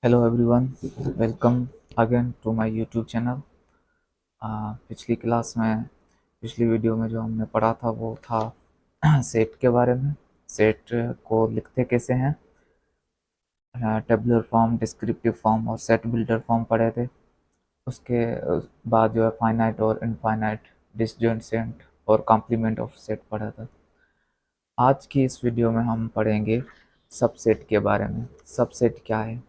Hello everyone, welcome again to my YouTube channel. पिछली class में पिछली वीडियो में जो हमने पढ़ा था वो था सेट के बारे में। सेट को लिखते कैसे हैं, टेबुलर फॉर्म, डिस्क्रिप्टिव फॉर्म और सेट बिल्डर फॉर्म पढ़े थे। उसके बाद जो है फाइनाइट और इनफाइनाइट, डिसजॉइंट और कॉम्प्लीमेंट ऑफ सेट पढ़ा था। आज की इस वीडियो में हम पढ़ेंगे सबसेट के बारे में। सबसेट क्या है?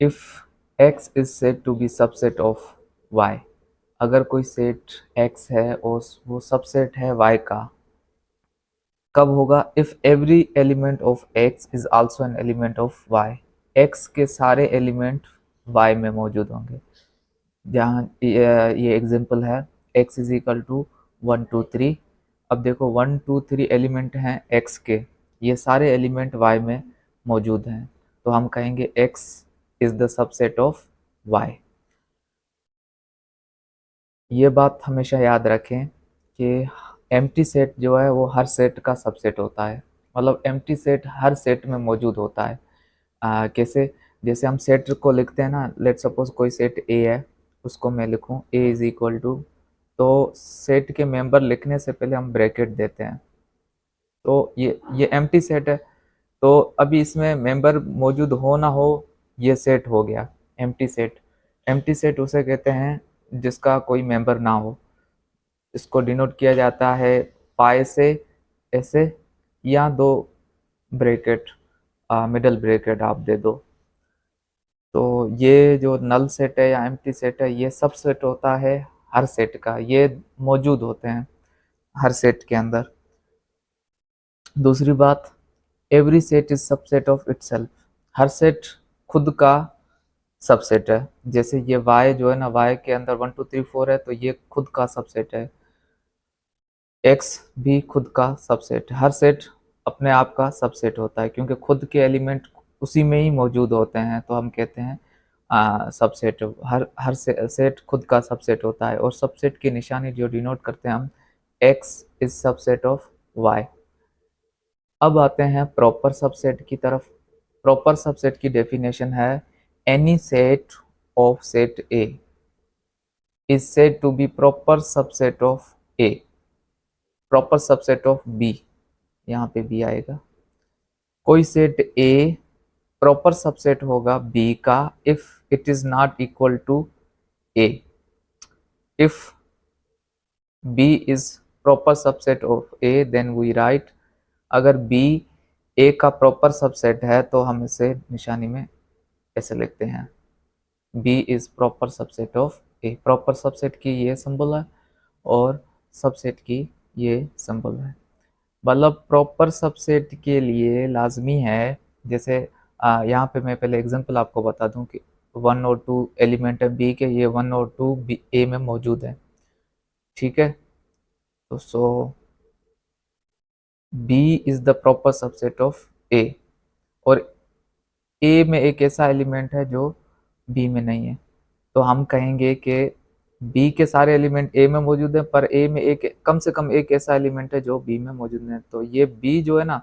If x is said to be subset of y, अगर कोई सेट x है और वो सबसेट है y का, कब होगा? If every element of x is also an element of y, x के सारे एलिमेंट y में मौजूद होंगे। जहाँ ये एग्जांपल है x इज इक्वल टू 1 2 3। अब देखो 1 2 3 एलिमेंट हैं x के, ये सारे एलिमेंट y में मौजूद हैं, तो हम कहेंगे x is the subset of y। ये बात हमेशा याद रखें कि एम्प्टी सेट जो है वो हर सेट का सबसेट होता है। मतलब एम्प्टी सेट हर सेट में मौजूद होता है। कैसे? जैसे हम सेट को लिखते हैं ना, लेट सपोज कोई सेट ए है, उसको मैं लिखूं ए इज इक्वल टू, तो सेट के मेंबर लिखने से पहले हम ब्रैकेट देते हैं, तो ये एम्प्टी सेट है। तो अभी इसमें मेंबर मौजूद हो ना हो, ये सेट हो गया एम्प्टी सेट। एम्प्टी सेट उसे कहते हैं जिसका कोई मेंबर ना हो। इसको डिनोट किया जाता है पाई से, ऐसे, या दो ब्रैकेट, मिडल ब्रैकेट आप दे दो। तो ये जो नल सेट है या एम्प्टी सेट है, ये सब सेट होता है हर सेट का, ये मौजूद होते हैं हर सेट के अंदर। दूसरी बात, every set is subset of itself, her set खुद का सबसेट है। जैसे ये y जो है ना, y के अंदर 1 2 3 4 है, तो ये खुद का सबसेट है। x भी खुद का सबसेट, हर सेट अपने आप का सबसेट होता है, क्योंकि खुद के एलिमेंट उसी में ही मौजूद होते हैं, तो हम कहते हैं सबसेट। हर सेट खुद का सबसेट होता है, और सबसेट की निशानी जो डिनोट करते हैं हम, x is subset of y। अब आते हैं प्रॉपर सबसेट की तरफ। प्रॉपर सबसेट की डेफिनेशन है, any set of set A is said to be proper subset of A, proper subset of B, यहाँ पे B आएगा। कोई सेट A प्रॉपर सबसेट होगा B का if it is not equal to A। If B is proper subset of A then we write, अगर B A का proper subset है तो हम इसे निशानी में ऐसे लिखते हैं, B is proper subset of A। Proper subset की ये सिंबल है और सबसेट की ये सिंबल है। मतलब प्रॉपर सबसेट के लिए लाजमी है, जैसे यहाँ पे मैं पहले एग्जांपल आपको बता दूं कि 1 और 2 एलिमेंट है बी के, ये 1 और 2 ए में मौजूद है। ठीक है, तो B is the proper subset of A, और ए में एक ऐसा एलिमेंट है जो बी में नहीं है, तो हम कहेंगे कि बी के सारे एलिमेंट ए में मौजूद है, पर ए में एक कम से कम एक ऐसा एलिमेंट है जो बी में मौजूद है। तो ये बी जो है ना,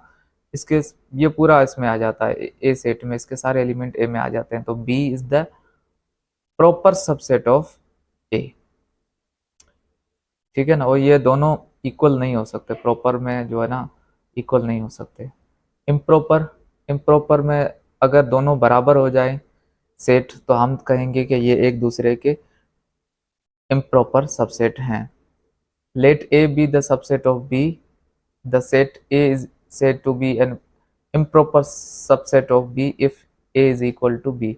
इसके ये पूरा इसमें आ जाता है, ए सेट में इसके सारे एलिमेंट ए में आ जाते हैं, तो B is the proper subset of A. ठीक है ना, और ये दोनों इक्वल नहीं हो सकते, प्रॉपर में जो है ना इक्वल नहीं हो सकते। इम्प्रॉपर, इम्प्रॉपर में अगर दोनों बराबर हो जाए सेट, तो हम कहेंगे कि ये एक दूसरे के इम्प्रॉपर सबसेट हैं। Let A B the subset of B, the set A is said to be an improper subset of B if A is equal to B।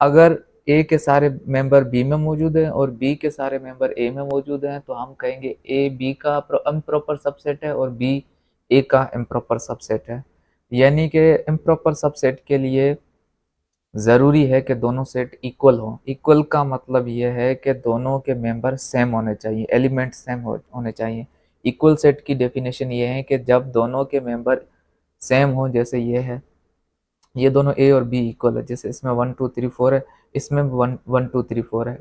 अगर A के सारे मेंबर B में मौजूद हैं और B के सारे मेंबर A में मौजूद हैं, तो हम कहेंगे A B का इम्प्रॉपर सबसेट है और B A का इम्प्रॉपर सबसेट है। यानी कि इम्प्रॉपर सबसेट के लिए ज़रूरी है कि दोनों सेट इक्वल हों। इक्वल का मतलब ये है कि दोनों के मेंबर सेम होने चाहिए, एलिमेंट सेम होने चाहिए। इक्वल सेट की डेफिनेशन ये है कि जब दोनों के मेंबर सेम हो, जैसे ये है, ये दोनों ए और बी इक्वल है, जैसे इसमें 1 2 3 4 है, इसमें 1 1 2 3 4 है।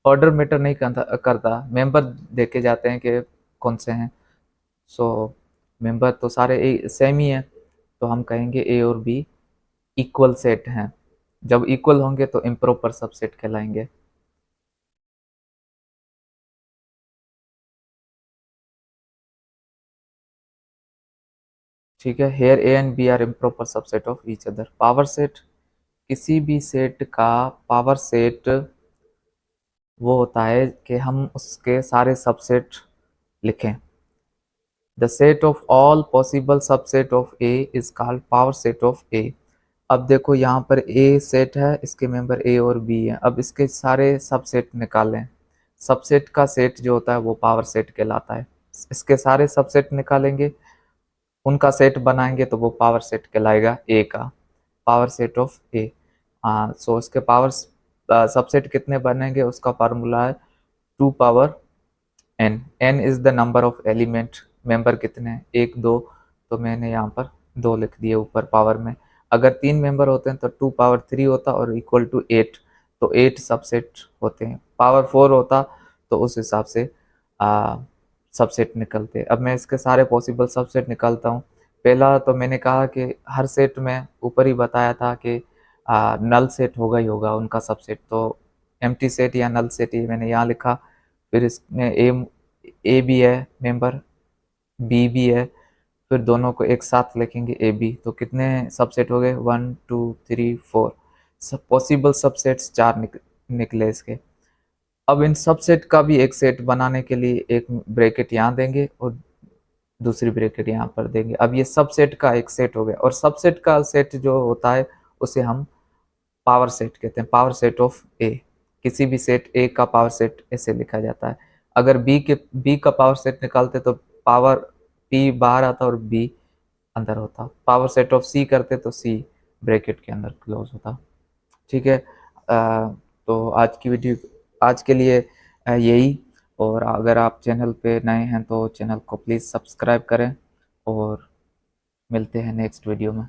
ऑर्डर मैटर नहीं करता, मेंबर देखे जाते हैं कि कौन से हैं। सो मेंबर तो सारे ए सेम ही हैं, तो हम कहेंगे ए और बी इक्वल सेट हैं। जब इक्वल होंगे तो इम्प्रॉपर सबसेट कहलाएंगे। ठीक है, here A and B are improper subset of each other. Power set, किसी भी सेट का पावर सेट वो होता है कि हम उसके सारे सबसेट लिखें। The set of all possible subset of A is called power set of A. अब देखो यहाँ पर ए सेट है, इसके मेंबर ए और बी हैं। अब इसके सारे सबसेट निकालें। सबसेट का सेट जो होता है वो पावर सेट कहलाता है। इसके सारे सबसेट निकालेंगे, उनका सेट बनाएंगे तो वो पावर सेट कहलाएगा ए का, पावर सेट ऑफ ए। हाँ, सो इसके पावर सबसेट कितने बनेंगे उसका फार्मूला है 2 power N. N is the number of element. Member कितने हैं, 1 2, तो मैंने यहाँ पर 2 लिख दिए ऊपर पावर में। अगर 3 मेंबर होते हैं तो 2 पावर 3 होता और इक्वल टू 8, तो 8 सबसेट होते हैं। पावर 4 होता तो उस हिसाब से सबसेट निकलते। अब मैं इसके सारे पॉसिबल सबसेट निकालता हूँ। पहला तो मैंने कहा कि हर सेट में ऊपर ही बताया था कि नल सेट होगा ही होगा उनका सबसेट, तो एम्प्टी सेट या नल सेट ये मैंने यहाँ लिखा। फिर इसमें ए भी है मेंबर, बी भी है, फिर दोनों को एक साथ लिखेंगे ए बी, तो कितने सबसेट हो गए 1 2 3 4। सब पॉसिबल सबसेट्स 4 निकले इसके। अब इन सबसेट का भी एक सेट बनाने के लिए एक ब्रैकेट यहाँ देंगे और दूसरी ब्रैकेट यहाँ पर देंगे। अब ये सबसेट का एक सेट हो गया, और सबसेट का सेट जो होता है उसे हम पावर सेट कहते हैं, पावर सेट ऑफ ए। किसी भी सेट ए का पावर सेट ऐसे लिखा जाता है। अगर बी का पावर सेट निकालते तो पावर पी बाहर आता और बी अंदर होता। पावर सेट ऑफ सी करते तो सी ब्रैकेट के अंदर क्लोज होता। ठीक है, तो आज की वीडियो आज के लिए यही। और अगर आप चैनल पे नए हैं तो चैनल को प्लीज़ सब्सक्राइब करें, और मिलते हैं नेक्स्ट वीडियो में।